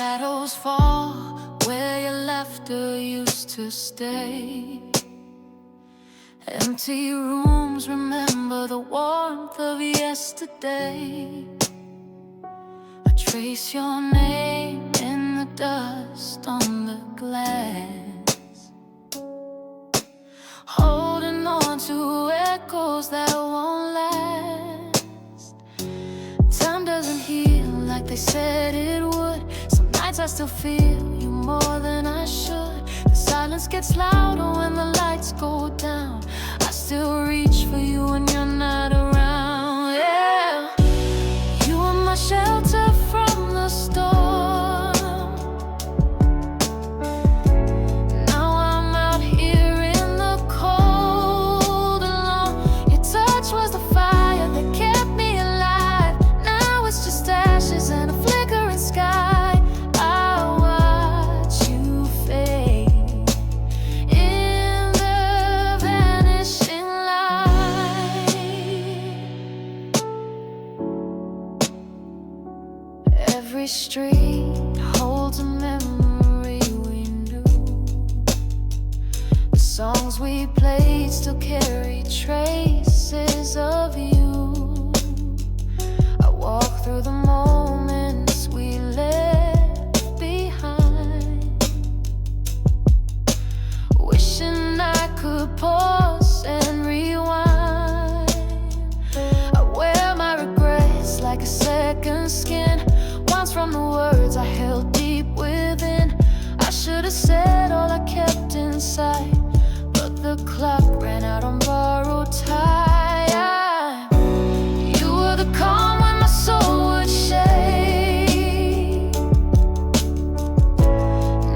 shadows fall where your laughter used to stay. Empty rooms remember the warmth of yesterday. I trace your name in the dust on the glass, holding on to echoes that won't last. Time doesn't heal like they said it would. Some nights I still feel you more than I should. The silence gets louder when the lights go down. I still reach for you when you're not around. Yeah, you are my shelter from the storm. Now I'm out here in the cold alone. Your touch was the fire that kept me alive. Now it's just ashes and a flickering sky. I watch you fade in the vanishing light. Every street holds a memory we knew. The songs we played still carry traces of you. I walk through the moments we left behind, wishing I could pause and rewind. I wear my regrets like a second skin, once from the words I held deep within. I should have said all I kept inside, but the clock ran out on borrowed time. You were the calm when my soul would shake.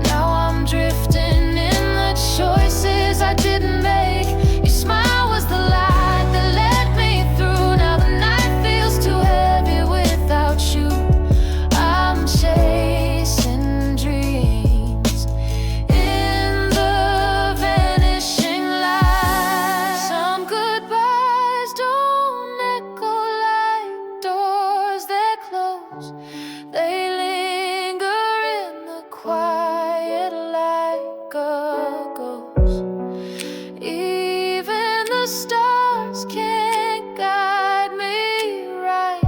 Now I'm drifting in the choices I didn't make. Your smile was the light that led me through. Now the night feels too heavy without you. I'm chasing dreams in the vanishing light. Some goodbyes don't echo like doors that close. They linger in the quiet like a ghost. Even the stars can't guide me right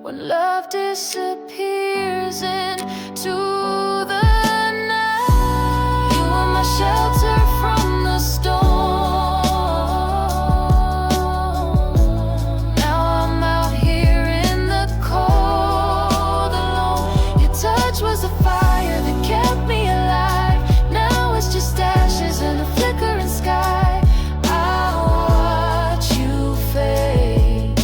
when love disappears into the night. You are my shelter from the storm. Now I'm out here in the cold alone. Your touch was the fire that kept me alive. Now it's just ashes and a flickering sky. I watch you fade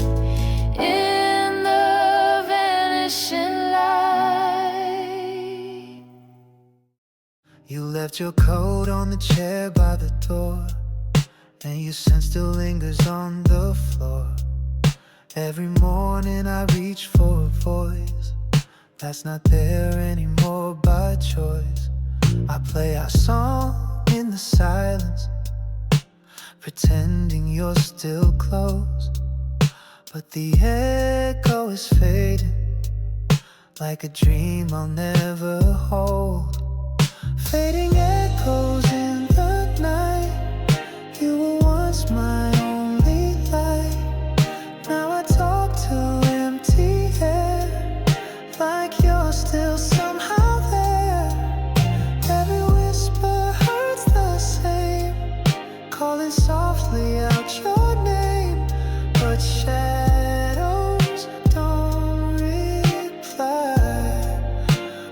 in the vanishing light. You left your coat on the chair by the door, and your scent still lingers on the floor. Every morning I reach for a voice that's not there anymore by choice. I play our song in the silence, pretending you're still close, but the echo is fading like a dream I'll never hold. Fading echoes in the night. You were once my only light. Now I talk to empty air, like you're still somehow there. Every whisper hurts the same, calling softly out your name, but shadows don't reply.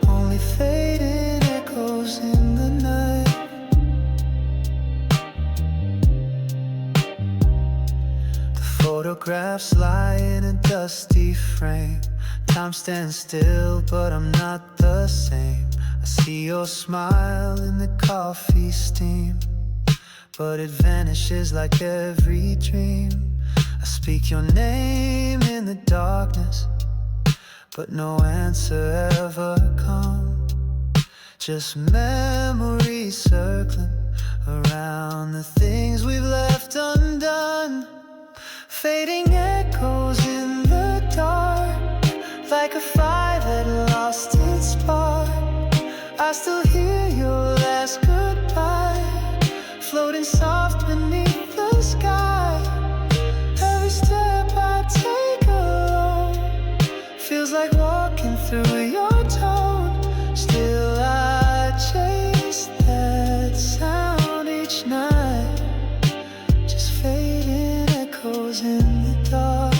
Only fading echoes in the night. The photographs lie in a dusty frame. Time stands still, but I'm not the same. I see your smile in the coffee steam, but it vanishes like every dream. I speak your name in the darkness, but no answer ever comes. Just memories circling around the things we've left undone. Fading echoes in the dark, like a fire that lost its still hear your last goodbye, floating soft beneath the sky. Every step I take alone feels like walking through your tone. Still I chase that sound each night, just fading echoes in the dark.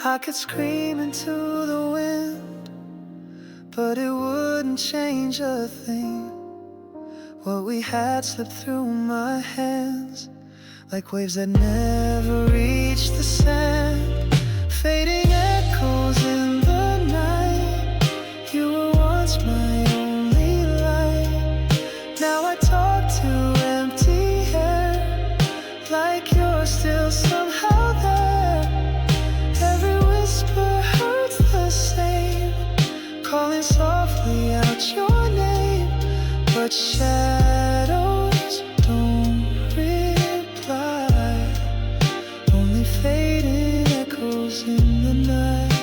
I could scream into the wind, but it wouldn't change a thing. What we had slipped through my hands like waves that never reach the sand. Fading echoes in the night. You were once my only light. Now I talk to empty air, like you're still somehow there. Every whisper hurts the same, calling softly out your name, but shadows don't reply, only fading echoes in the night.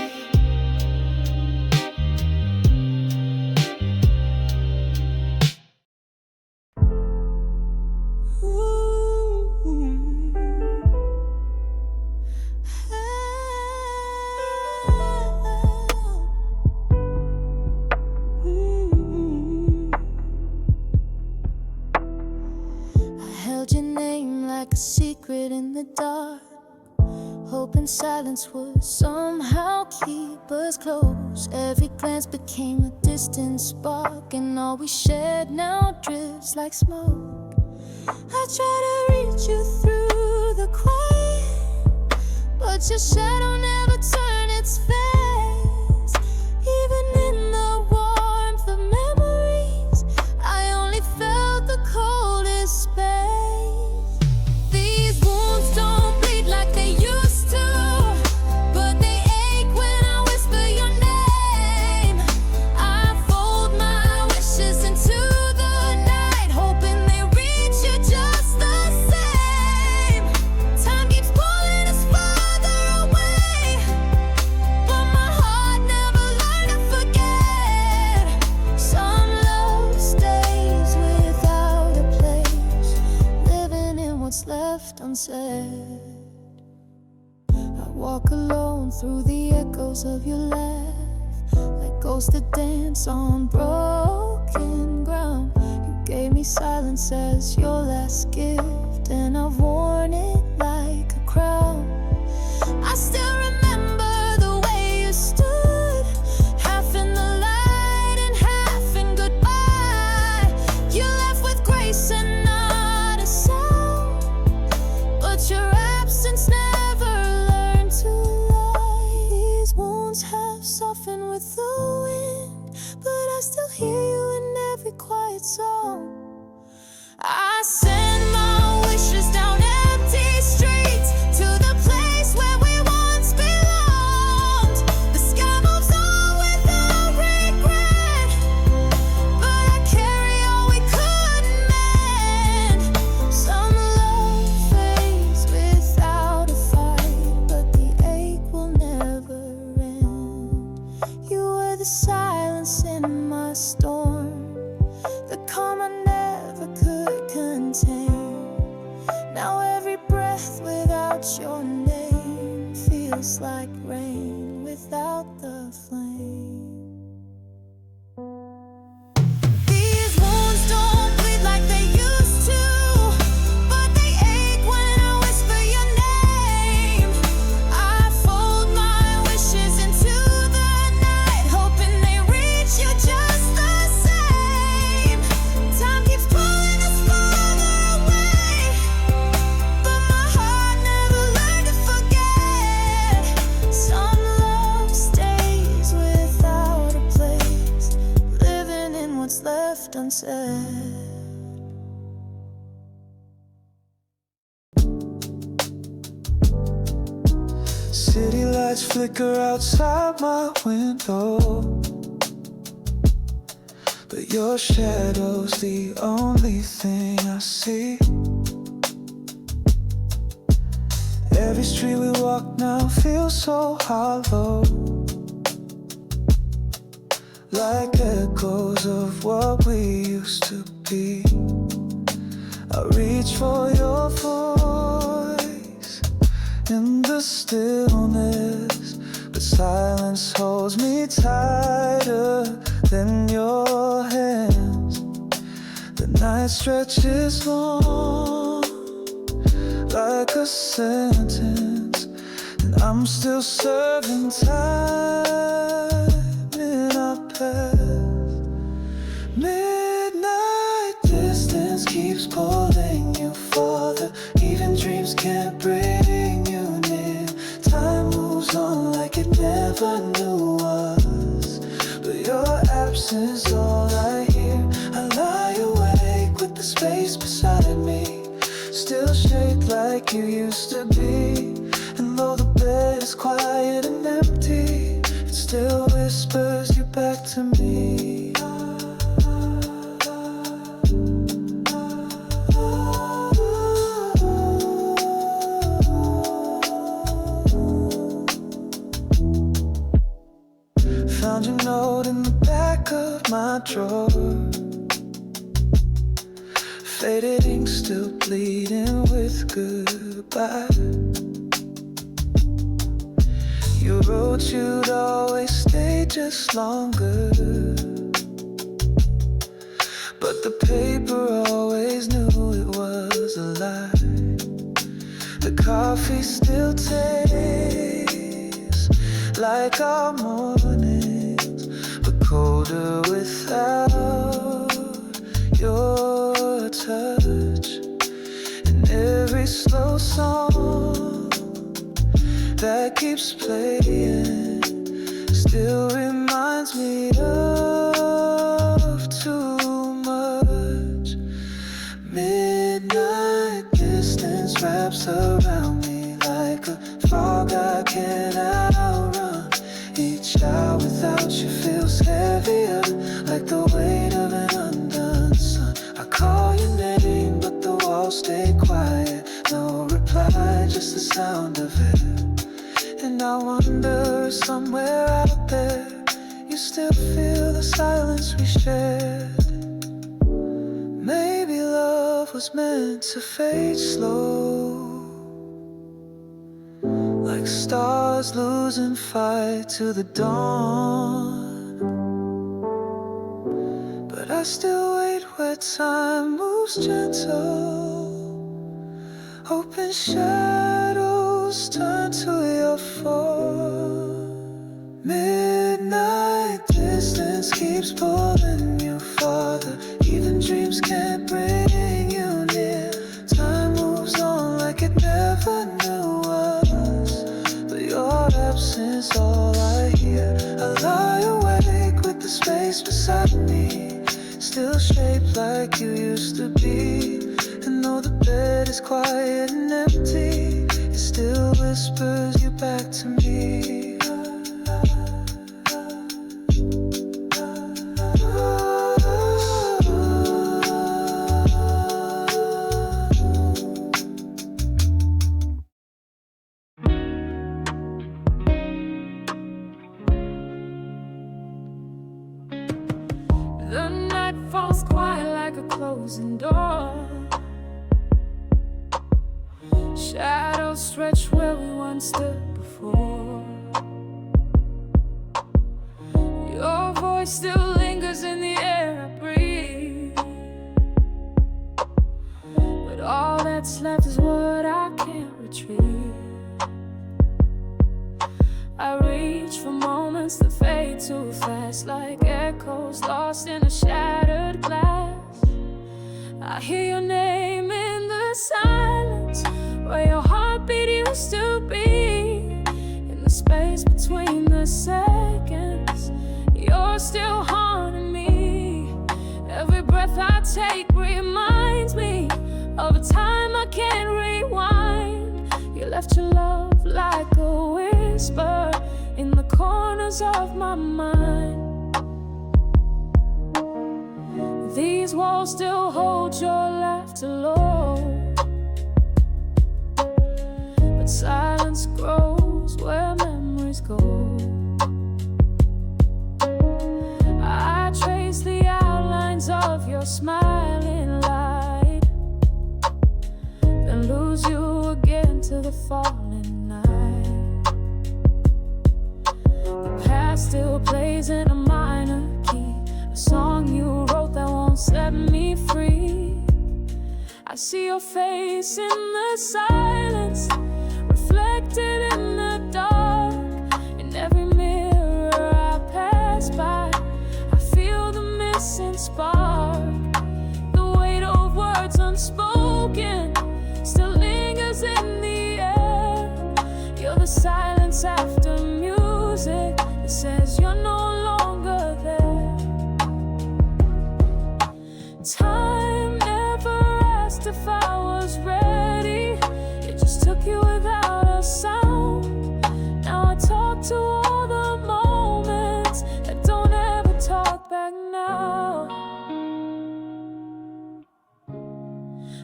Your name like a secret in the dark, hoping silence would somehow keep us close. Every glance became a distant spark, and all we shared now drifts like smoke. I try to reach you through the quiet, but your shadow never turned its face. Even in the warmth of memories, I only felt the coldest space. Unsaid. I walk alone through the echoes of your laugh, like ghosts that dance on broken ground. You gave me silence as your last gift, and I've worn it like a crown. I still remember the way you stood, half in the light and half in goodbye. You left with grace and not a sound, but your absence never learned to lie. These wounds have softened with the wind, but I still hear you in every quiet song. I send my wishes down empty streets to the place where we once belonged. The sky moves on without regret, but I carry all we couldn't mend. Some love fades without a fight, but the ache will never end. You were the silence in my storm, the calm I never could contain. Now every breath without your name feels like rain without the flame. These wounds don't bleed like they used to, but they ache when I whisper your name. I fold my wishes into the night, hoping they reach you just the same. Time keeps pulling us farther away, but my heart never learned to forget. Some love stays without a place, living in what's left unsaid. City lights flicker outside my window, but your shadow's the only thing I see. Every street we walk now feels so hollow, like echoes of what we used to be. I reach for your voice in the stillness, but silence holds me tighter than your hands. The night stretches long, like a sentence, and I'm still serving time in our past. Midnight distance keeps pulling you farther. Even dreams can't bring you near. Time moves on like it never knew us, but your absence all I hear. I lie awake with the space beside me, still shaped like you used to be. And though the bed is quiet and empty, it still whispers you back to me. Found your note in the back of my drawer, faded ink still bleeding with goodbye. You wrote you'd always stay just longer, but the paper always knew it was a lie. The coffee still tastes like our mornings, but colder without your touch. And every slow song that keeps playing still reminds me of too much. Midnight distance wraps around me like a fog I can't outrun. Each hour without you feels heavier, like the weight of an undone sun. I call your name, but the walls stay quiet. No reply, just the sound of it. And I wonder, somewhere out there, you still feel the silence we shared. Maybe love was meant to fade slow, like stars losing fight to the dawn. But I still wait where time moves gentle, open shadows turn to your form. Midnight distance keeps pulling you farther. Even dreams can't bring you near. Time moves on like it never knew us, but your absence all I hear. I lie awake with the space beside me, still shaped like you used to be. And though the bed is quiet and empty, it still whispers you back to me. The night falls quiet like a closing door. Shadows stretch where we once stood before. Your voice still lingers in the air I breathe, but all that's left is what I can't retrieve. I reach for moments that fade too fast, like echoes lost in a shattered glass. I hear your name in the silence, where your heartbeat used to be. In the space between the seconds, you're still haunting me. Every breath I take reminds me of a time I can't rewind. You left your love like a whisper in the corners of my mind. These walls still hold your laughter low, but silence grows where memories go. I trace the outlines of your smiling light, then lose you again to the falling night. The past still plays in a minor key, a song you wrote that won't set me free. I see your face in the silence, reflected in the dark. In every mirror I pass by, I feel the missing spark. The weight of words unspoken still lingers in the air. You're the silence after music that says you're no longer there. Time never asked if I was ready, it just took you without a sound. Now I talk to all the moments that don't ever talk back now.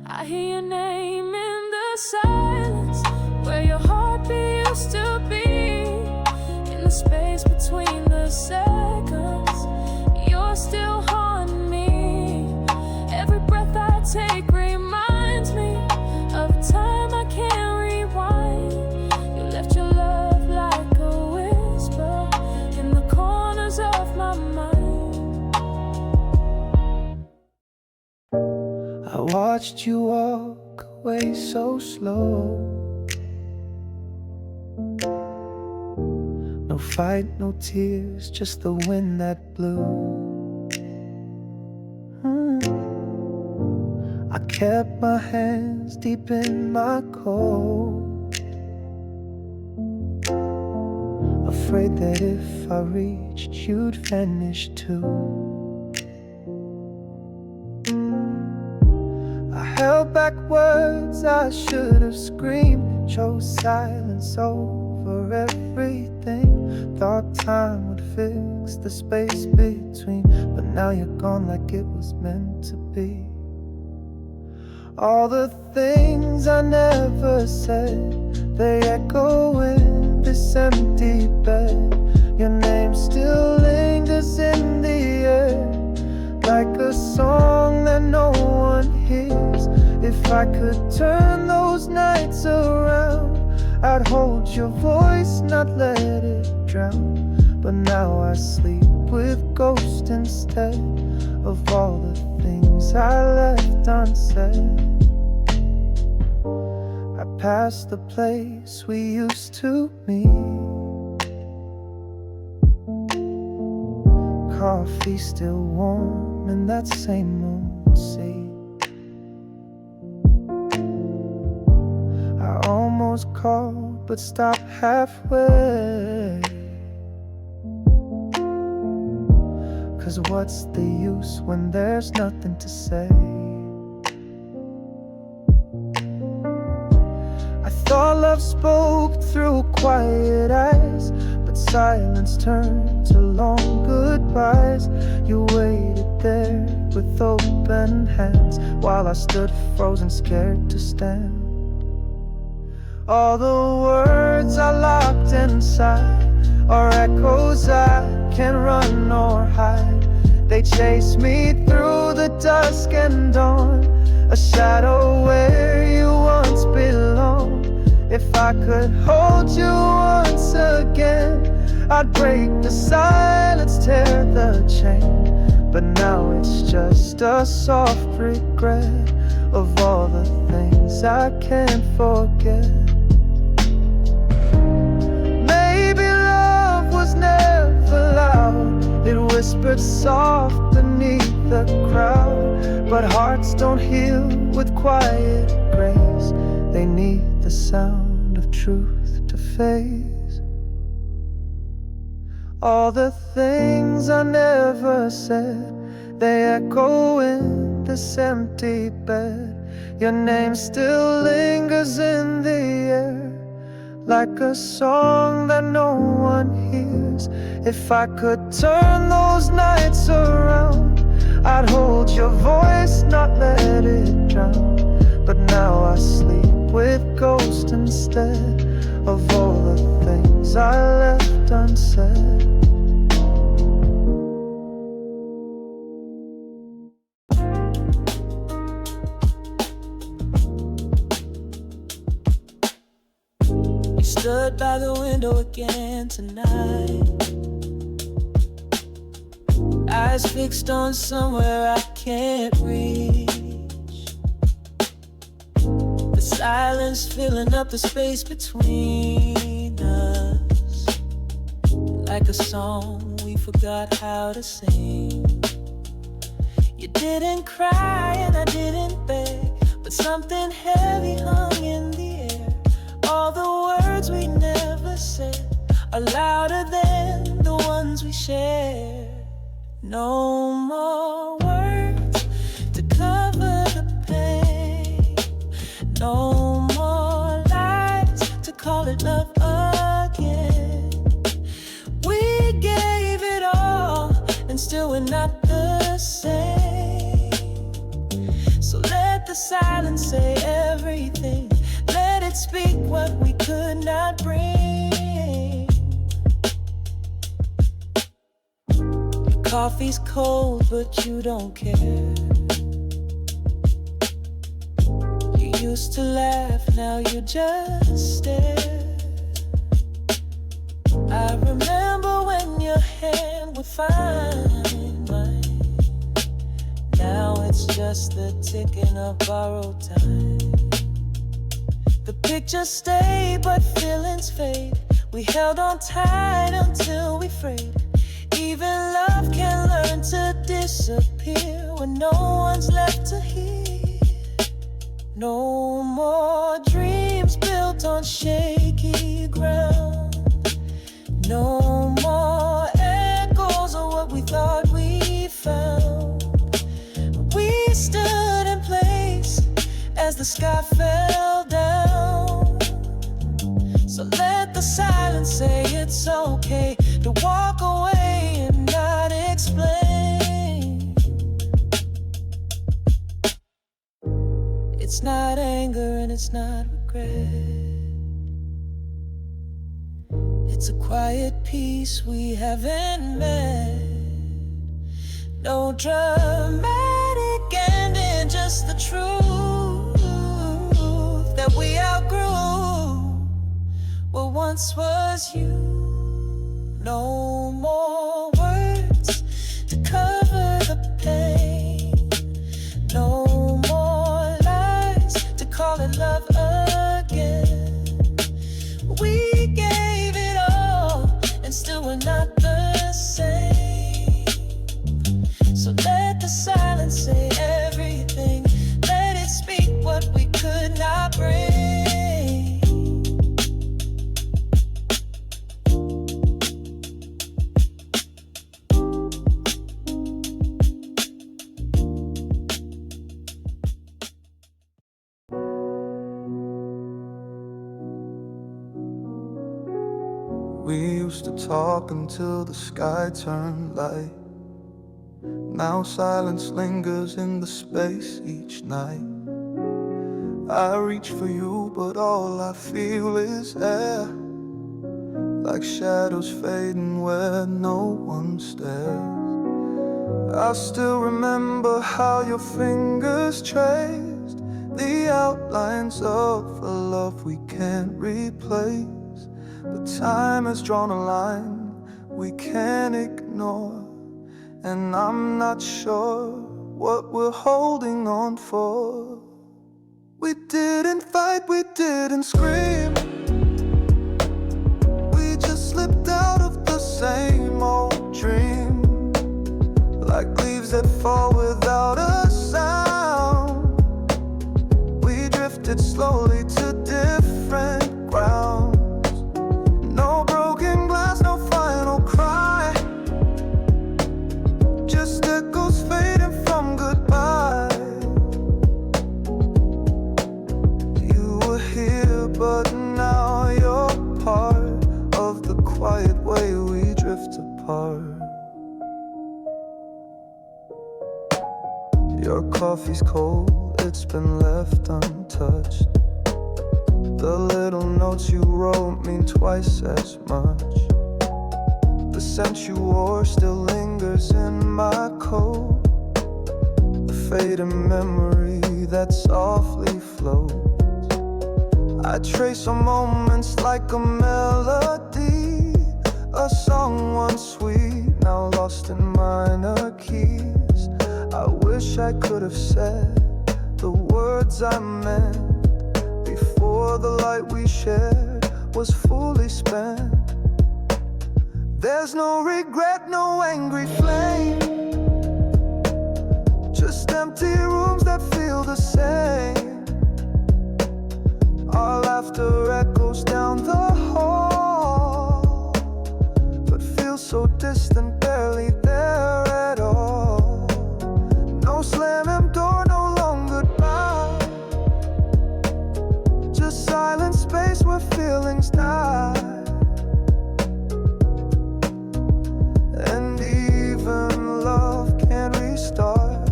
I hear your name in the silence, where your heartbeat used to be. In the space between the seconds, you're still haunting me. Every breath I take reminds me of a time I can't rewind. You left your love like a whisper in the corners of my mind. I watched you walk away so slow. No fight, no tears, just the wind that blew. I kept my hands deep in my coat, afraid that if I reached, you'd vanish too. I held back words I should have screamed, chose silence over everything. Thought time would fix the space between, but now you're gone like it was meant to be. All the things I never said, they echo in this empty bed. Your name still lingers in the air, like a song that no one hears. If I could turn those nights around, I'd hold your voice, not let it drown. But now I sleep with ghosts instead of all the things I left unsaid. I passed the place we used to meet, coffee still warm in that same old seat. I almost called but stopped halfway, 'cause what's the use when there's nothing to say? I thought love spoke through quiet eyes, but silence turned to long goodbyes. You waited there with open hands, while I stood frozen, scared to stand. All the words I locked inside are echoes I can't run or hide. They chase me through the dusk and dawn, a shadow where you once belonged. If I could hold you once again, I'd break the silence, tear the chain. But now it's just a soft regret of all the things I can't forget. Maybe love was never loud, it whispered soft beneath the crowd. But hearts don't heal with quiet grace, they need the sound of truth to face. All the things I never said, they echo in this empty bed. Your name still lingers in the air, like a song that no one hears. If I could turn those nights around, I'd hold your voice, not let it drown. But now I sleep with ghosts instead of all the things I left unsaid. You stood by the window again tonight, eyes fixed on somewhere I can't reach. The silence filling up the space between us, like a song we forgot how to sing. You didn't cry and I didn't beg, but something heavy hung in the air. All the words we never said are louder than the ones we shared. No more words to cover the pain, no more lies to call it love again. We gave it all and still we're not the same. So let the silence say everything, let it speak what we could not bring. Coffee's cold, but you don't care. You used to laugh, now you just stare. I remember when your hand would find mine. Now it's just the ticking of borrowed time. The pictures stay, but feelings fade. We held on tight until we frayed. Even love can learn to disappear when no one's left to hear. No more dreams built on shaky ground, no more echoes of what we thought we found. We stood in place as the sky fell down. So let the silence say it's okay to walk away and not explain. It's not anger and it's not regret. It's a quiet peace we haven't met. No dramatic ending, just the truth that we outgrew what once was you. No more words to cover the pain, no more lies to call it love again. We gave it all and still we're not the same. So let the silence say everything, let it speak what we could not bring. We used to talk until the sky turned light. Now silence lingers in the space each night. I reach for you, but all I feel is air, like shadows fading where no one stares. I still remember how your fingers traced the outlines of a love we can't replace. But time has drawn a line we can't ignore, and I'm not sure what we're holding on for. We didn't fight, we didn't scream, we just slipped out of the same old dream, like leaves that fall without a sound. We drifted slowly to different grounds. No broken glass, no final cry, just echoes fading from goodbye. You were here, but now you're part of the quiet way we drift apart. Your coffee's cold, it's been left untouched. The little notes you wrote mean twice as much. The scent you wore still lingers in my coat. A fading memory that softly flows. I trace our moments like a melody, a song once sweet, now lost in minor keys. I wish I could have said the words I meant before the light we shared was fully spent. There's no regret, no angry flame, just empty rooms that feel the same. Our laughter echoes down the hall, but feels so distant, barely there at all. No slamming door, no long goodbye, just silent space where feelings die. And even love can't restart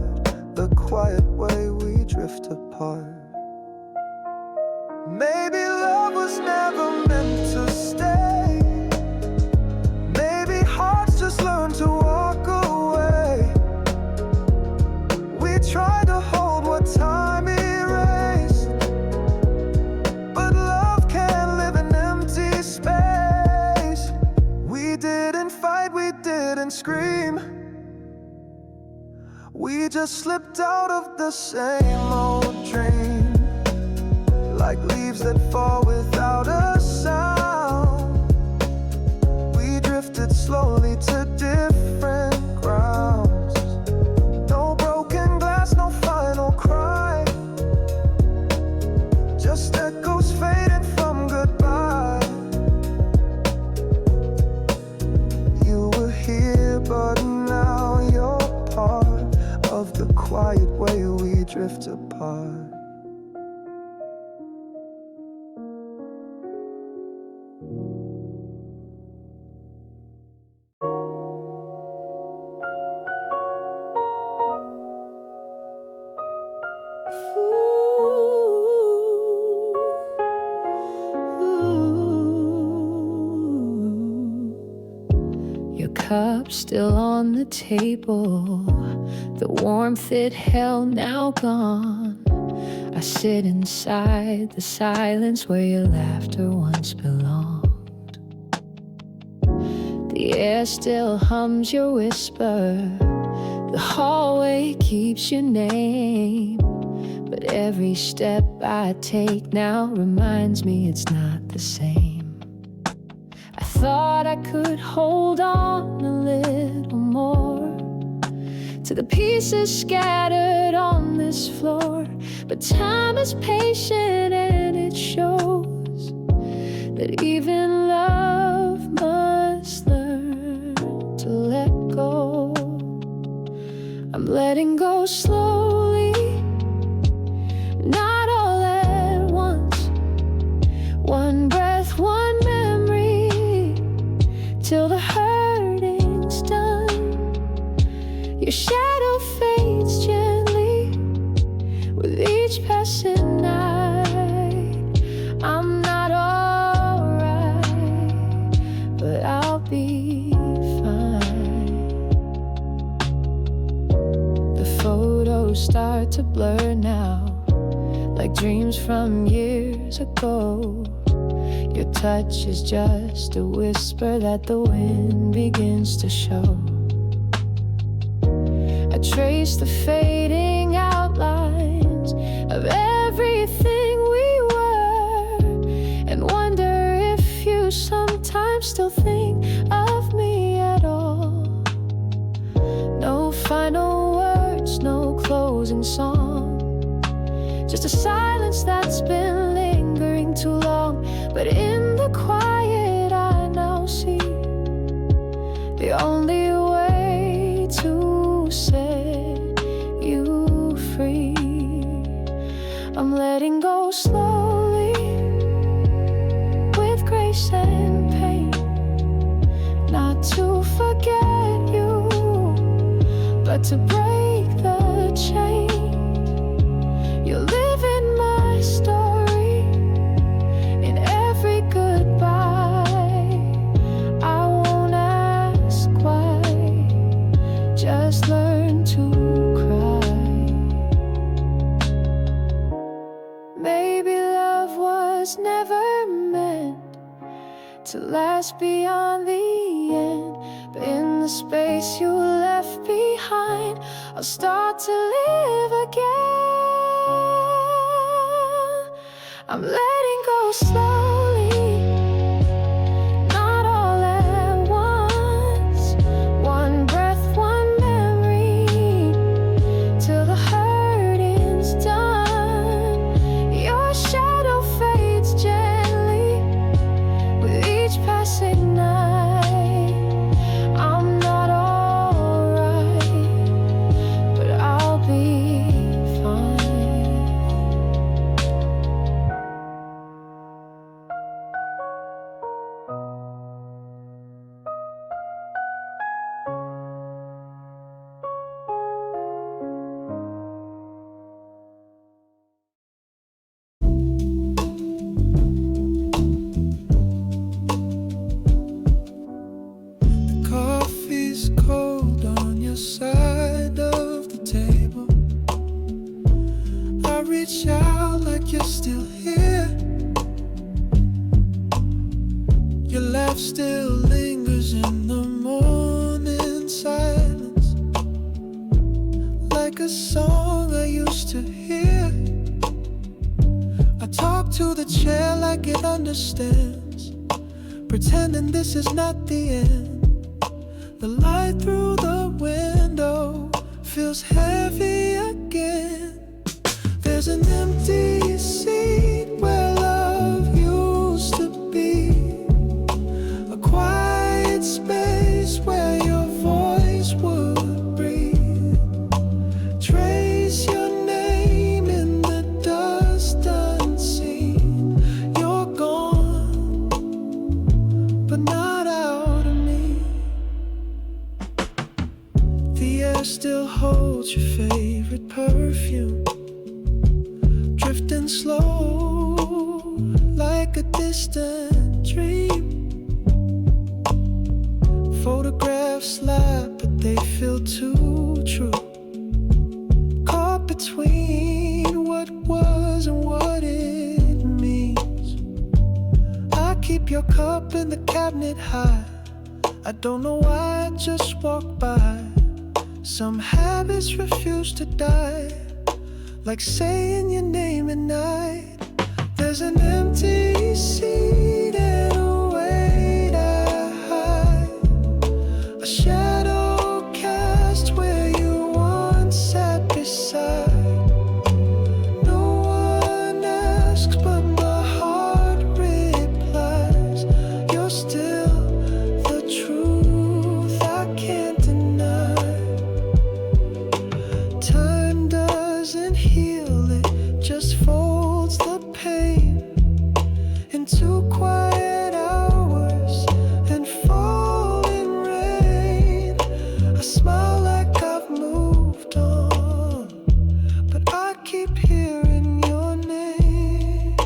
the quiet way we drift apart. Maybe love was never meant to stay. Maybe hearts just learn to walk away. We tried to hold what time erased, but love can't live in empty space. We didn't fight, we didn't scream. We just slipped out of the same old dream, like leaves that fall without a sound. We drifted slowly to different grounds. No broken glass, no final cry, just echoes fading from goodbye. You were here, but now you're part of the quiet way we drift apart. Your cup still on the table, the warmth it held now gone. I sit inside the silence where your laughter once belonged. The air still hums your whisper, the hallway keeps your name, but every step I take now reminds me it's not the same. I thought I could hold on a little more to the pieces scattered on this floor, but time is patient and it shows that even love must learn to let go. I'm letting go slowly, not all at once. One breath, one memory, till the hurting's done. Your shadow fades gently with each passing night. I'm not alright, but I'll be fine. The photos start to blur now, like dreams from years ago. Your touch is just a whisper that the wind begins to show. I trace the fading outlines of everything we were, and wonder if you sometimes still think of me at all. No final words, no closing song, just a silence that's been lingering too long. But in the quiet I now see the only way to set you free. I'm letting go slowly, with grace and pain, not to forget you, but to break the chain. You live in my story, to last beyond the end. But in the space you left behind, I'll start to live again. I'm letting go slowly, not all at once. One breath, one memory, till the hurting's done. Your shadow fades gently with each passing night. I'm not alright, but I'll be fine. Coffee's cold on your side of the table. I reach out like you're still here. Your laugh still lingers in the morning silence, like a song I used to hear. I talk to the chair like it understands, pretending this is not the end. The light through the window feels heavy again. There's an empty seat where love used to be, a quiet space where your voice would breathe. Trace your name in the dust unseen. You're gone, but not out of me. The air still holds your favorite perfume, drifting slow like a distant dream. Photographs lie, but they feel too true. Caught between what was and what it means. I keep your cup in the cabinet high. I don't know why, I just walk by. Some habits refuse to die, like saying your name at night. There's an empty seat and a weight I hide, a shadow cast where you once sat beside. No one asks, but my heart replies. You're still the truth I can't deny. Time doesn't heal, it just folds the pain into quiet hours and falling rain. I smile like I've moved on, but I keep hearing your name.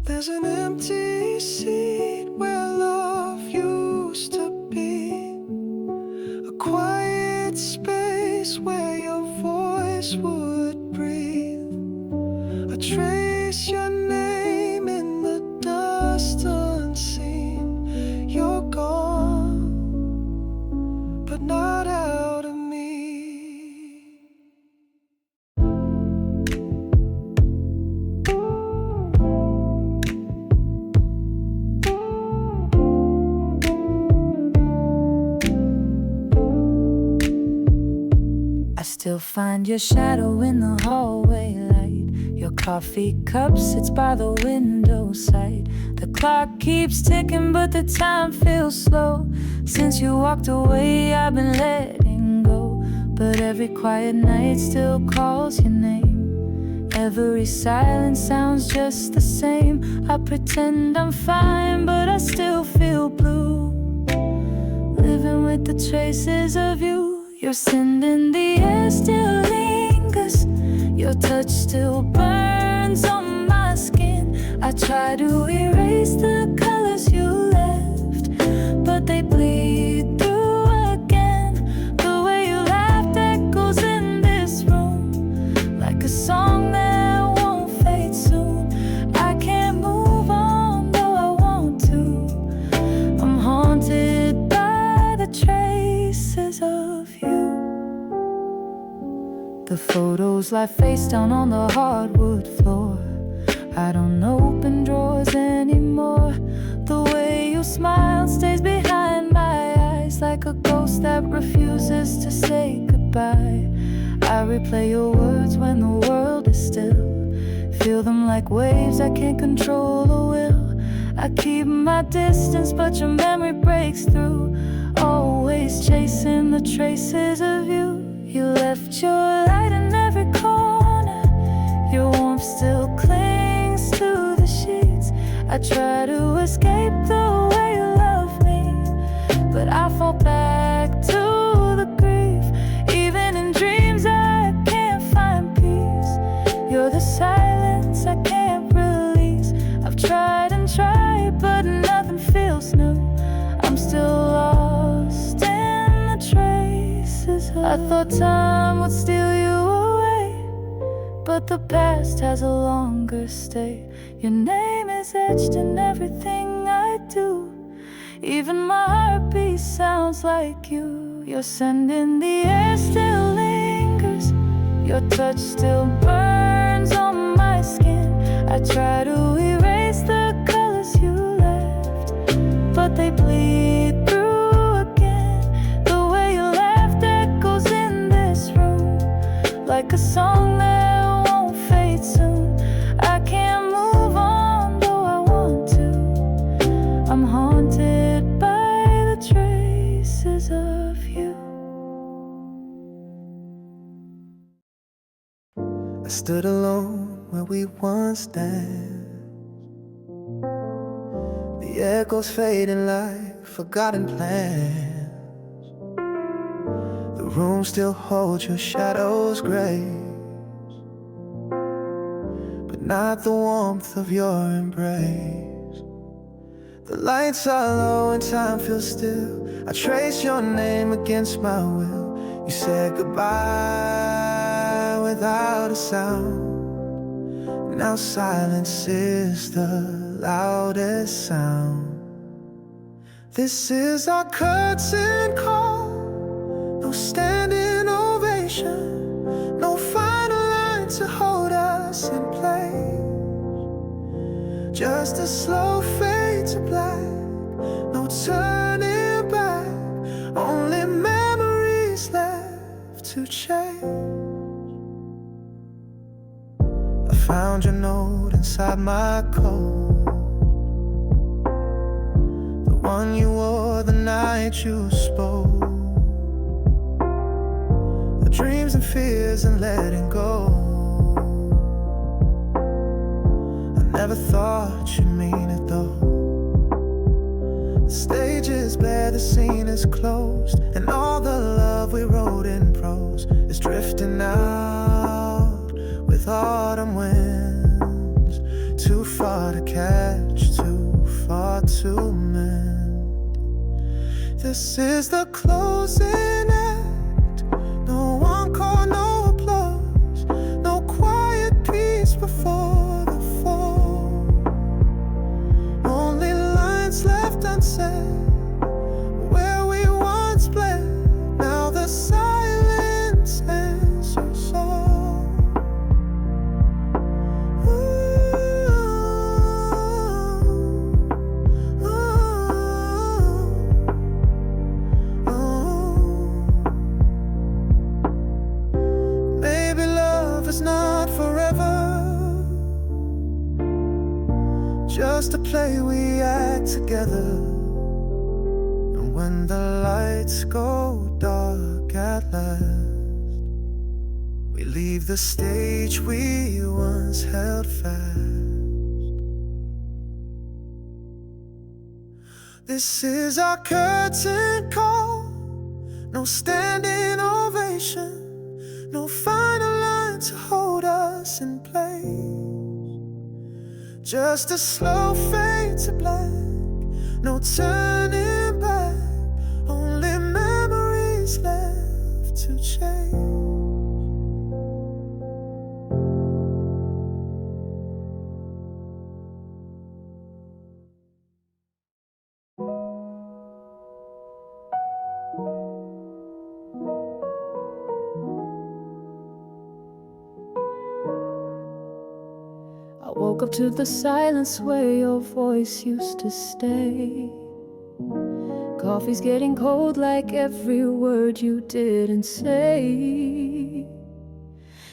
There's an empty seat where love used to be, a quiet space where your voice would breathe. I trace your name in the dust unseen. You're gone, but not out of me. I still find your shadow in the hallway light. Your coffee cup sits by the window side. The clock keeps ticking, but the time feels slow. Since you walked away, I've been letting go. But every quiet night still calls your name. Every silence sounds just the same. I pretend I'm fine, but I still feel blue. Living with the traces of you. Your scent in the air still lingers. Your touch still burns on my skin. I try to erase the colors you left, but they bleed through again. The way you laughed echoes in this room, like a song that won't fade soon. Clothes lie face down on the hardwood floor. I don't open drawers anymore. The way you smile stays behind my eyes, like a ghost that refuses to say goodbye. I replay your words when the world is still. Feel them like waves I can't control or will. I keep my distance, but your memory breaks through. Always chasing the traces of you. You left your light in every corner. Your warmth still clings to the sheets. I try to escape the way you love me, but I fall back to the grief. Even in dreams I can't find peace. You're the silence I can't release. I've tried and tried, but nothing feels new. I'm still lost in the traces. I thought time would steal you away, but the past has a longer stay. Your name is etched in everything I do. Even my heartbeat sounds like you. Your scent in the air still lingers. Your touch still burns on my skin. I try to erase the colors you left, but they bleed through again. The way you laughed echoes in this room, like a song that won't fade soon. I can't move on though I want to. I'm haunted by the traces of you. I stood alone where we once danced. The echoes fading like forgotten plans. The room still holds your shadow's grace, but not the warmth of your embrace. The lights are low and time feels still. I trace your name against my will. You said goodbye without a sound. Now silence is the loudest sound. This is our curtain call. No standing ovation, no final line to hold us in place. Just a slow fade to black, no turning back. Only memories left to chase. I found your note inside my coat, the one you wore the night you spoke. The dreams and fears and letting go. I never thought you'd mean it though. The stage is bare, the scene is closed, and all the love we wrote in prose is drifting out with autumn winds. Too far to catch, too far to mend. This is the closing act. No encore, no applause, no quiet peace before the fall. Only lines left unsaid, where we once bled. Now the silence ends your soul. Maybe love is not forever, just a play we act together. And when the lights go dark at last, we leave the stage we once held fast. This is our curtain call. No standing ovation, no final line to hold us in place. Just a slow fade to black, no turning back. Only memories left to change. up to the silence where your voice used to stay. Coffee's getting cold like every word you didn't say.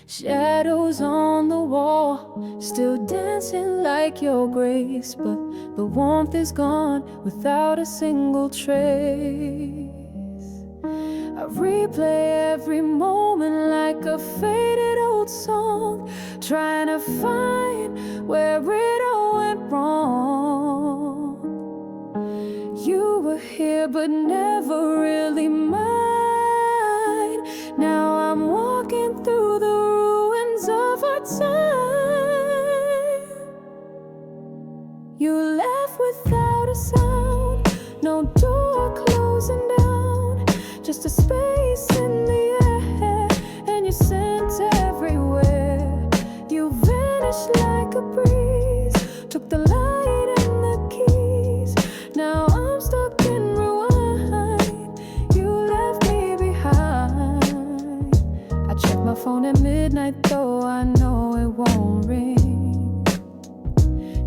Shadows on the wall, still dancing like your grace, but the warmth is gone without a single trace. I replay every moment like a faded old song, trying to find where it all went wrong. You were here but never really mine. Now I'm walking through the ruins of our time. You left without a sound, no door closing down, just a space in the air, and your scent everywhere. You vanished like a breeze, took the light and the keys. Now I'm stuck in rewind. You left me behind. I check my phone at midnight, though I know it won't ring.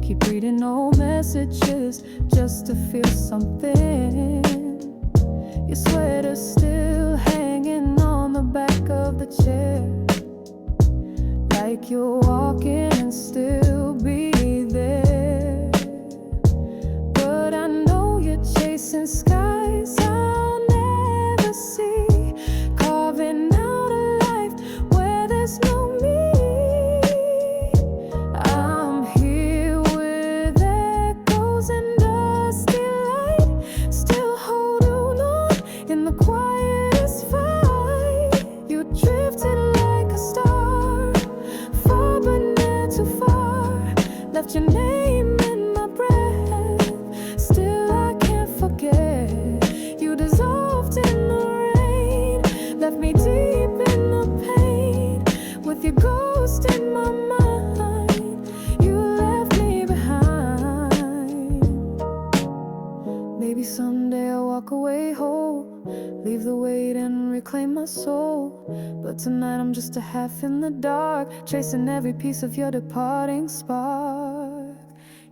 Keep reading old messages just to feel something. Your sweater's still hanging on the back of the chair, like you're walking and still be there. But I know you're chasing skies I'll never see, carving out a life where there's no me. I'm here with echoes and dusty light, still holding on in the quietest fight. You drifted like a star, far but not too far. Left your name in my breath, still I can't forget. You dissolved in the rain, left me deep in the pain, with your ghost in my mind. You left me behind. Maybe someday I'll walk away whole, leave the weight and reclaim my soul. But tonight I'm just a half in the dark, chasing every piece of your departing spark.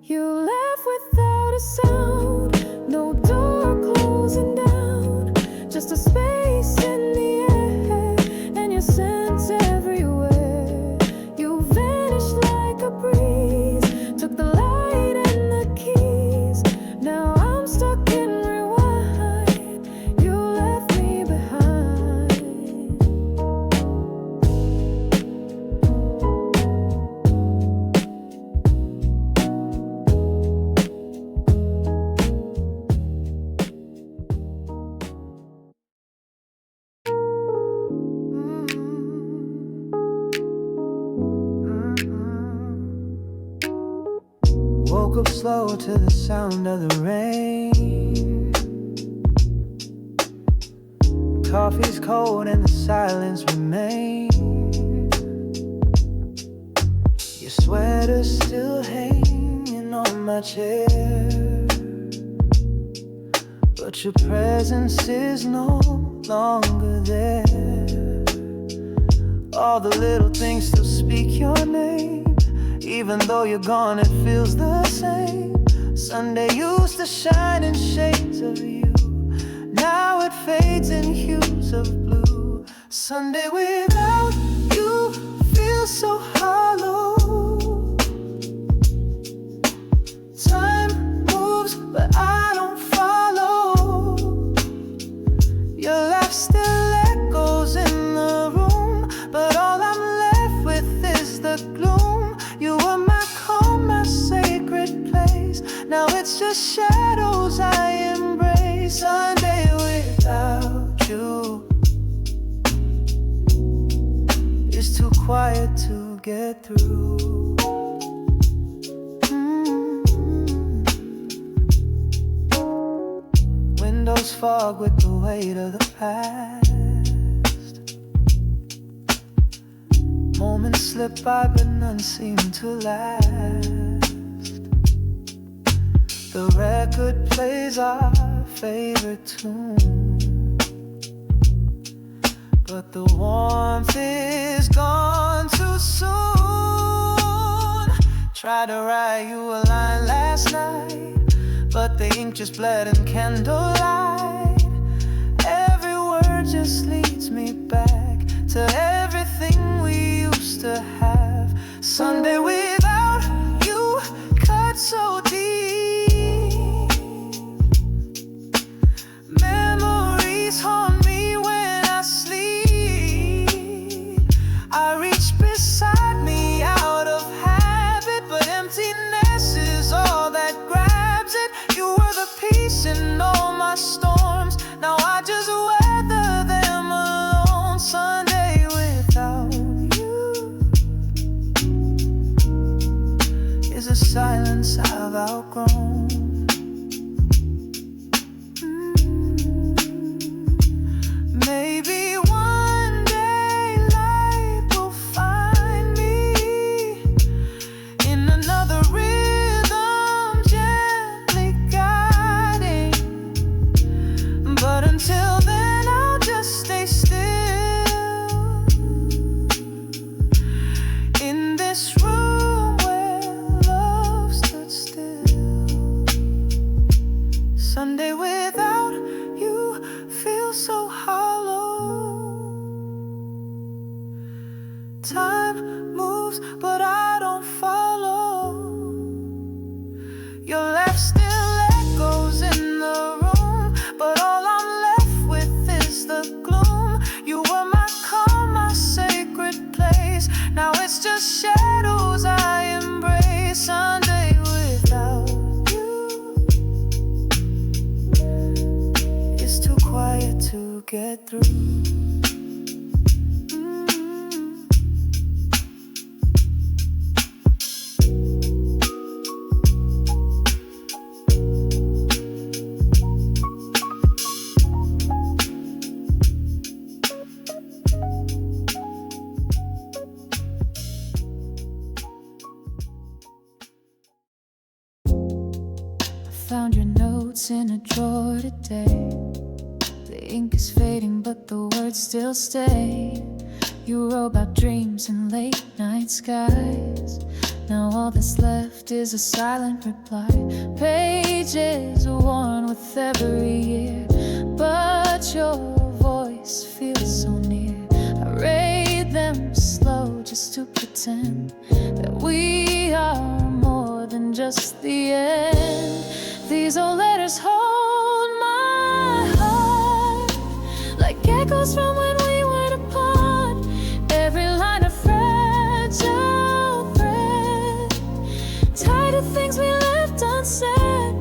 You left without a sound, no door closing down, just a space in the air, and your scent everywhere. You vanished like a breeze, took the light and the keys. Now I'm stuck in rewind. You left me behind. Woke up slow to the sound of the rain. Coffee's cold and the silence remains. Your sweater's still hanging on my chair, but your presence is no longer there. All the little things still speak your name. Even though you're gone, it feels the same. Sunday used to shine in shades of you, now it fades in hues of blue. Sunday without you feels so hollow. Time moves, but I don't follow. Your laugh still echoes in the room, but all I'm left with is the gloom. You were my calm, my sacred place. Now it's just shadows I embrace. Sunday without you is too quiet to get through. Windows fog with the weight of the past. Moments slip by but none seem to last. The record plays our favorite tune, but the warmth is gone too soon. Tried to write you a line last night, but the ink just bled in candlelight. Every word just leads me back to everything we used to have. Sunday without you cut so deep. Memories haunt me when I sleep. I reach beside me out of habit, but emptiness is all that grabs it. You were the peace in all my storms. Now I just weather them alone. Sunday without you is a silence I've outgrown. Maybe one day light will find me in another rhythm, gently guiding. But until then, I'll just stay still in this room where love stood still. Sunday without you feels so hollow. Time moves, but I don't follow. Your laugh still echoes in the room, but all I'm left with is the gloom. You were my calm, my sacred place. Now it's just shadows I embrace. Sunday without you is too quiet to get through. Found your notes in a drawer today. The ink is fading, but the words still stay. You wrote about dreams and late night skies. Now all that's left is a silent reply. Pages worn with every year, but your voice feels so near. I read them slow just to pretend that we are more than just the end. These old letters hold my heart like echoes from when we were apart. Every line a fragile thread, tied to things we left unsaid.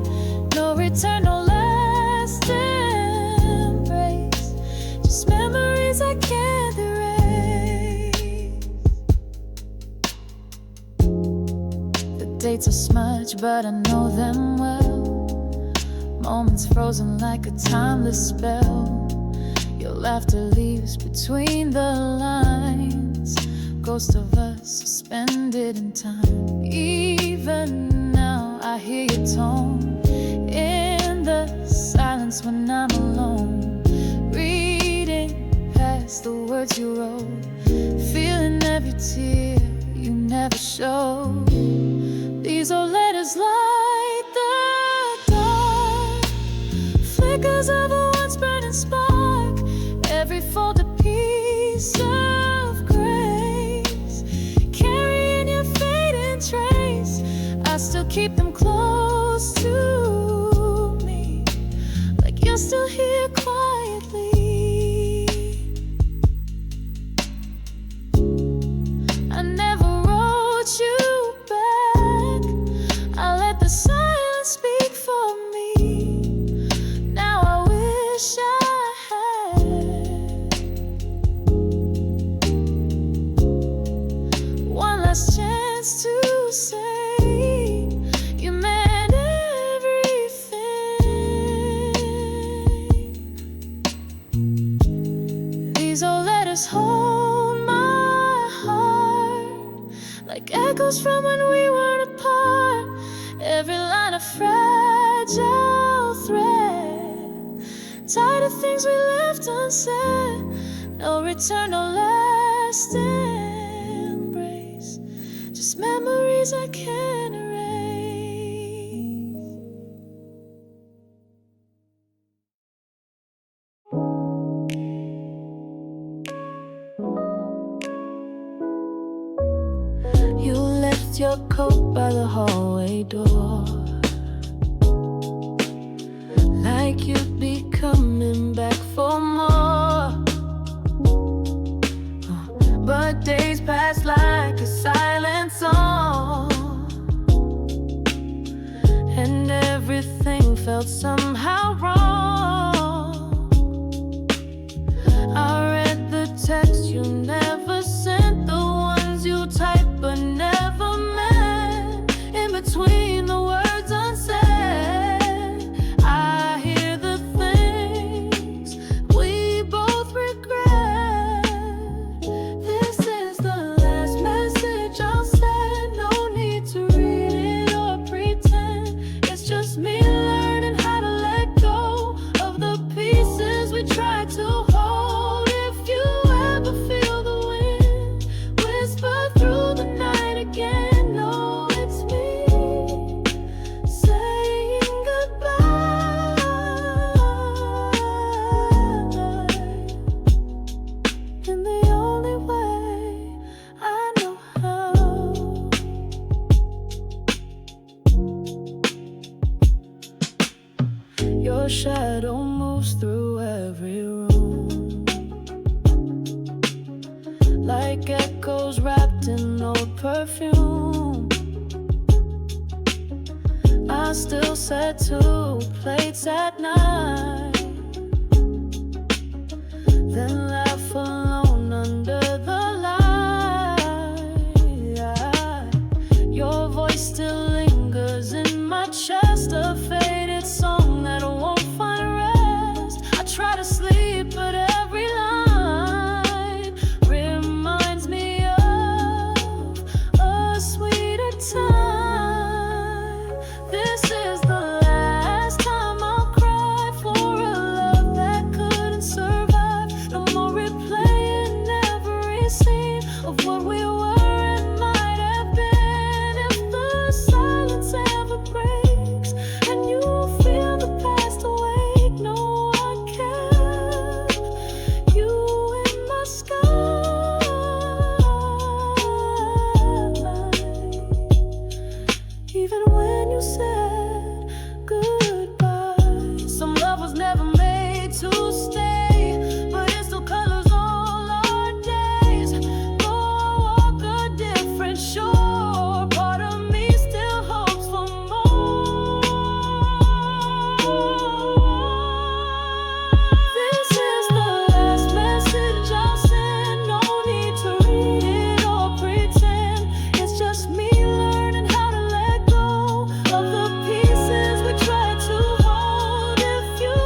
No return, no last embrace, just memories I can't erase. The dates are smudged, but I know them well. Moments frozen like a timeless spell. Your laughter leaves between the lines, ghost of us suspended in time. Even now I hear your tone in the silence when I'm alone, reading past the words you wrote, feeling every tear you never showed. These old letters light the dark, flickers of a once burning spark. Every fold a piece of grace, carrying your fading trace. I still keep them close to me, like you're still here quietly. I never wrote you back, I let the silence speak for me. Now I wish I had one last chance to say you meant everything. These old letters hold my heart like echoes from when we weren't apart. Every line a fragile thread, tied of things we left unsaid. No return, no last embrace, just memories memories I can't erase. You left your coat by the hallway door, like you'd be coming back for more. But days passed like a silent song, and everything felt somehow wrong. I read the text you never sent, the ones you typed but never meant. In between the words unsaid, I hear the things we both regret. This is the last message I'll send. No need to read it or pretend. It's just me learning how to let go of the pieces we tried to hold. If you ever feel the wind whisper through the night again, know it's me saying goodbye. In the only way I know how. Your shadow moves through every room, like echoes wrapped in old perfume. I still set 2 plates at night, then laugh alone under the light. Your voice still lingers in my chest, a faded song that won't find rest. I try to sleep, but every line reminds me of a sweeter time. This is the last time I'll cry for a love that couldn't survive. No more replaying every scene of what we were and might have been. If the silence ever breaks and you feel the past awake, know I kept you in my sky. Even when you said goodbye, some love was never made to stay, but it still colors all our days. Though I walk a different shore, part of me still hopes for more. This is the last message I'll send. No need to read it or pretend. It's just me learning how to let go of the pieces we tried to hold. If you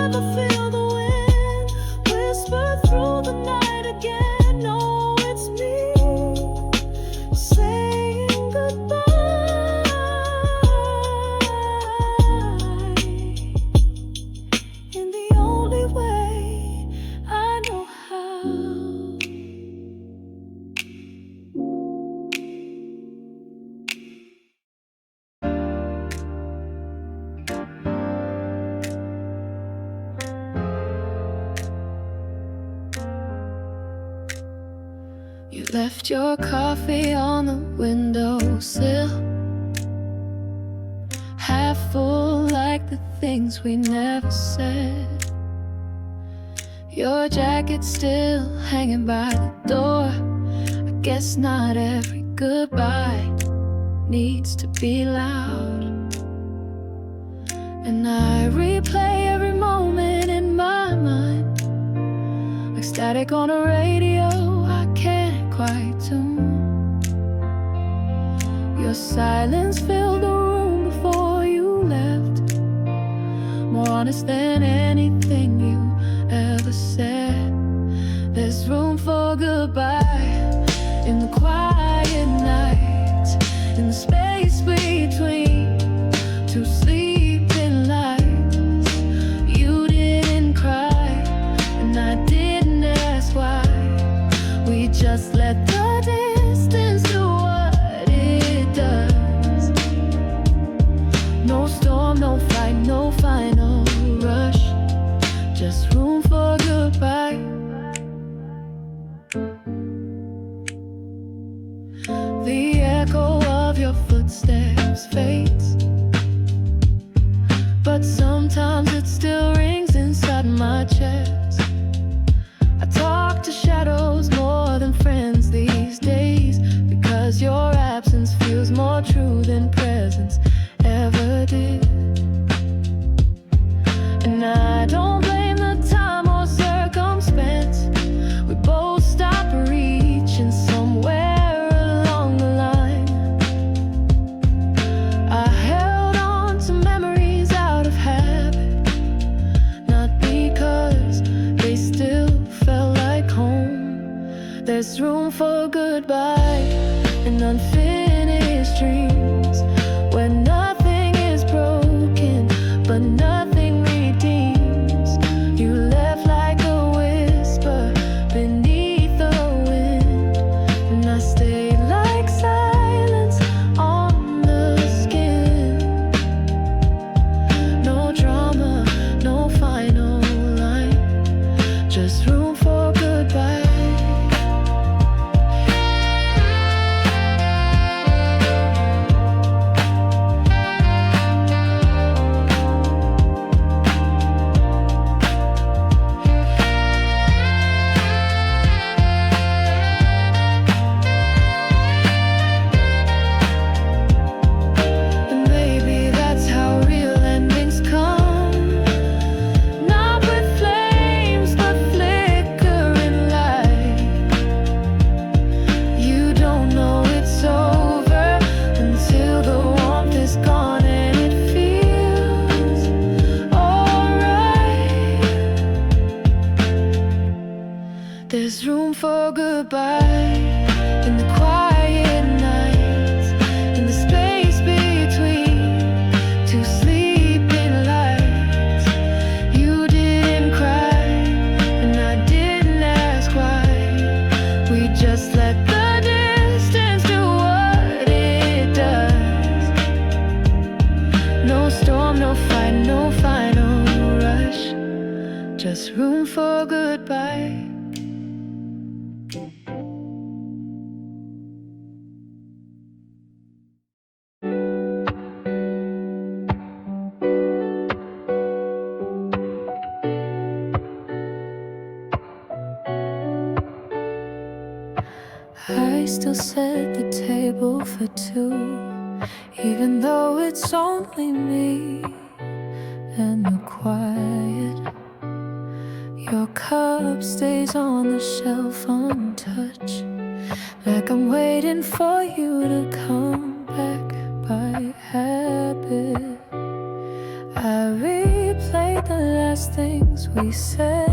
ever feel the wind whisper through the night again, know it's me saying goodbye. In the only way I know how. You left your coffee on the windowsill, half full like the things we never said. Your jacket still hanging by the door. I guess not every goodbye needs to be loud. And I replay every moment in my mind, like static on a radio I can't quite tune. Your silence filled the room before you left, more honest than anything you ever said. There's room for goodbye in the quiet nights, in the space between 2 sleeping lights. You didn't cry, and I didn't ask why. We just let the distance do what it does. chest. I talk to shadows more than friends these days, because your absence feels more true than presence ever did. And I don't blame the time or circumstance. We both stopped reaching somewhere along the line. I held on to memories out of habit, not because they still felt like home. There's room for goodbye and unfinished dreams, where nothing is broken but nothing redeems. You left like a whisper beneath the wind, and I stayed like silence on the skin. No drama, no final line, just room for goodbye. And maybe that's how real endings come, not with flames but flickering light. You don't know it's over until the warmth is gone and it feels alright. There's room for goodbye in the quiet nights, in the space between two sleeping lights. You didn't cry, and I didn't ask why. We just let the distance do what it does. No storm, no fight, no final rush, just room for goodbye. I still set the table for two, even though it's only me and the quiet. Your cup stays on the shelf untouched, like I'm waiting for you to come back by habit. I replay the last things we said,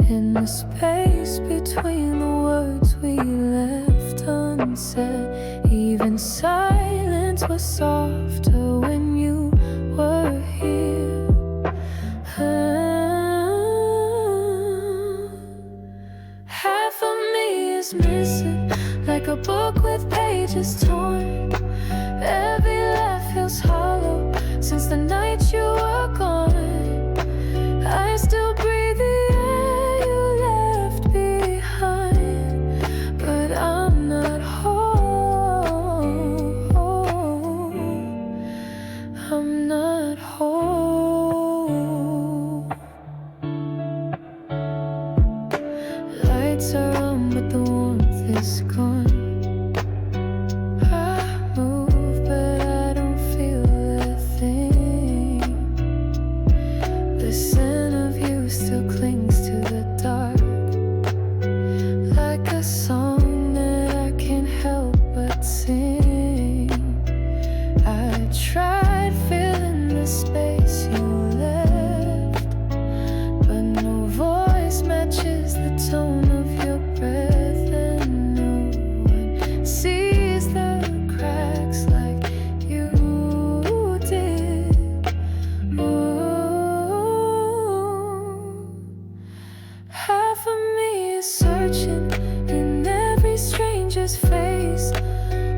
in the space between the words we left unsaid. Even silence was softer when you were here. Half of me is missing, like a book with pages torn. Every laugh feels hollow since the night you were gone. I still breathe the air you left behind, but I'm not whole. I'm not whole. Lights are on, but the warmth is gone. I move, but I don't feel a thing. The scent of you still clings to the dark, like a song that I can't help but sing. I tried filling the space you left, but no voice matches the tone of your breath, and no one sees the cracks like you did. Ooh. Half of me is searching in every stranger's face.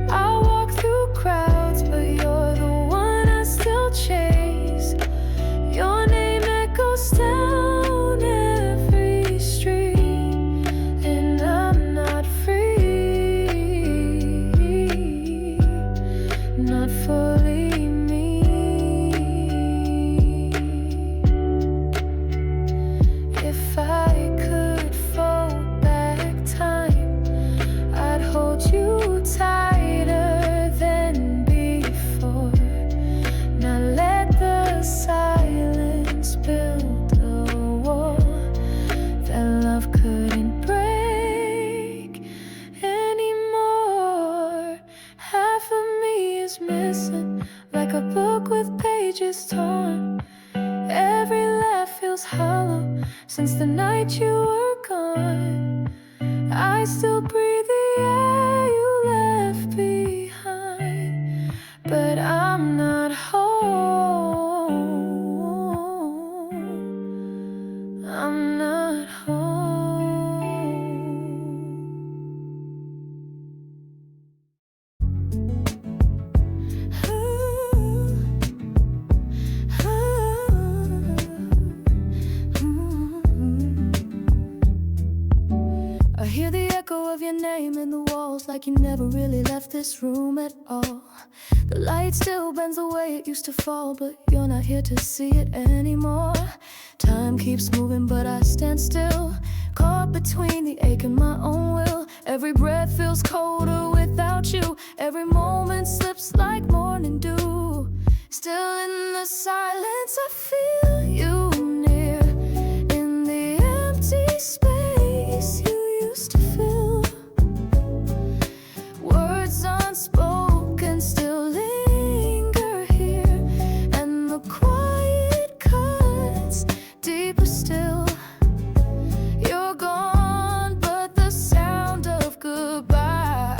I walk through crowds, but you're the one I still chase. You're feels hollow since the night you were gone. I still breathe the air you left behind, but I'm not home. I'm not home.I hear the echo of your name in the walls, like you never really left this room at all. The light still bends the way it used to fall, but you're not here to see it anymore. Time keeps moving, but I stand still, caught between the ache and my own will. Every breath feels colder without you. Every moment slips like morning dew. Still in the silence I feel you near, in the empty space you used to fill. Words unspoken still linger here, and the quiet cuts deeper still. You're gone, but the sound of goodbye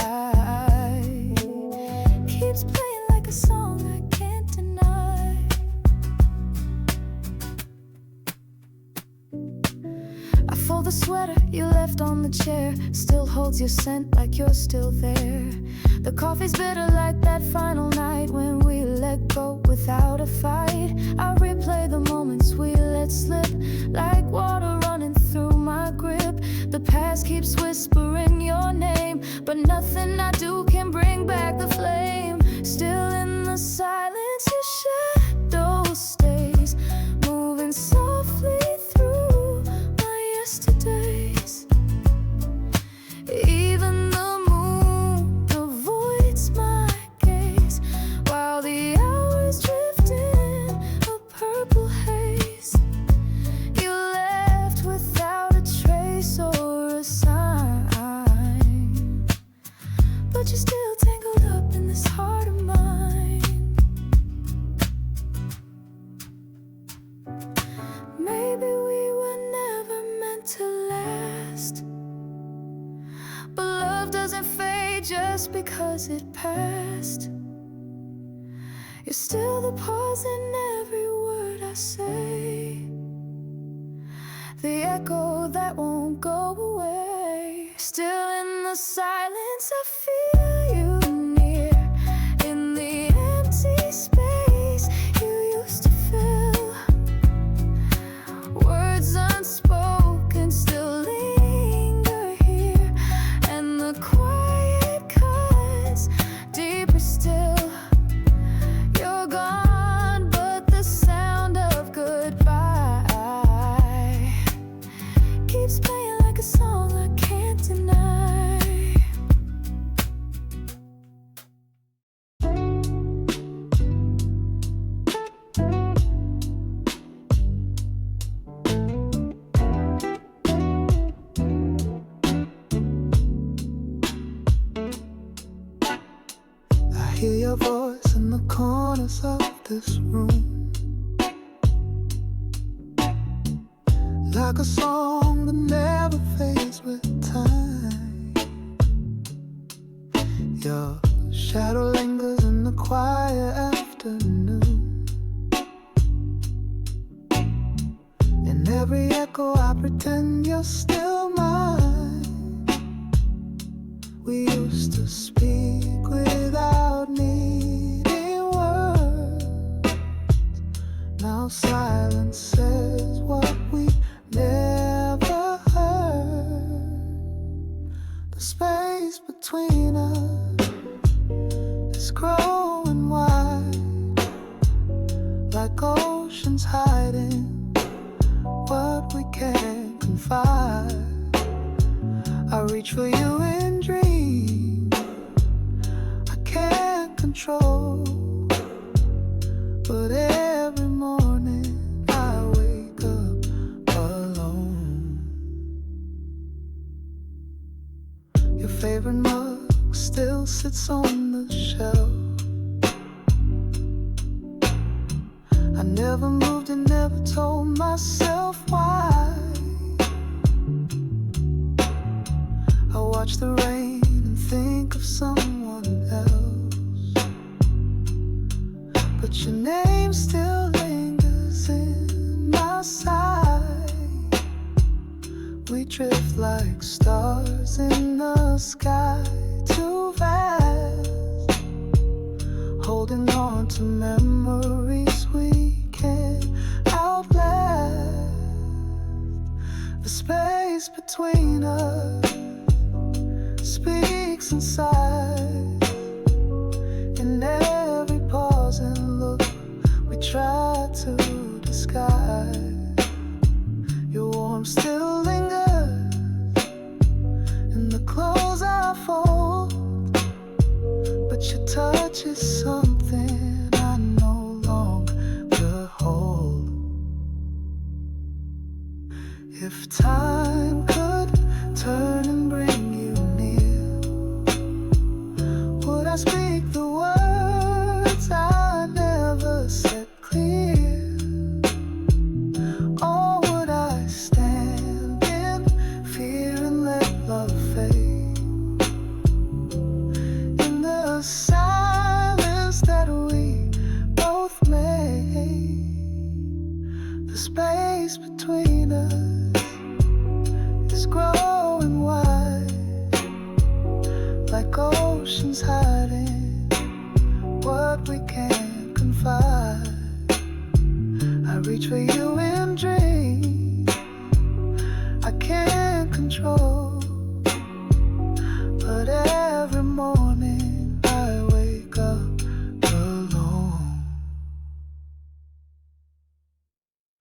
keeps playing like a song I can't deny. I fold the sweater you left on the chair, still holds your scent like you're still there. The coffee's bitter like that final night when we let go without a fight. I replay the moments we let slip, like water running through my grip. The past keeps whispering your name, but nothing I do can bring back the flame. Still in the silence your shadow stays, moving softly through my yesterdays. Even the moon avoids my gaze, while the hours drift in a purple haze. You left without a trace or a sign, but you're still tangled up in this heart of mine. Maybe we were never meant to last, but love doesn't fade just because it passed. You're still the pause in every word I say, the echo that won't go away. Still in the silence I feel you near, in the empty space you used to fill. Words unspoken still linger here, and the quiet cuts deeper still. You're gone, but the sound of goodbye keeps playing like a song I can't deny. I hear your voice in the corners of this room, like a song that never fades with time. Your shadow lingers in the quiet afternoon. In every echo I pretend you're still mine. We used to speak without needing words. Now silence says what we never heard. The space between us is growing wide, like oceans hiding what we can't confide. I reach for you in dreams I can't control, but every morning I wake up alone. Your favorite mug still sits on the shelf. I never moved and never told myself why. I watch the rain and think of someone else, but your name still lingers in my sight. We drift like stars in the sky, too fast, holding on to memories we can't outlast. The space between us speaks inside. In every pause and look we try to disguise, your warmth still lingers in the clothes I fold, but your touch is something I no longer hold. If time could turn and bring you near, would I speak the words I never said clear? Or would I stand in fear and let love fade? In the silence that we both made, the space between us is growing wide, like oceans hiding what we can't confide. I reach for you in dreams I can't control.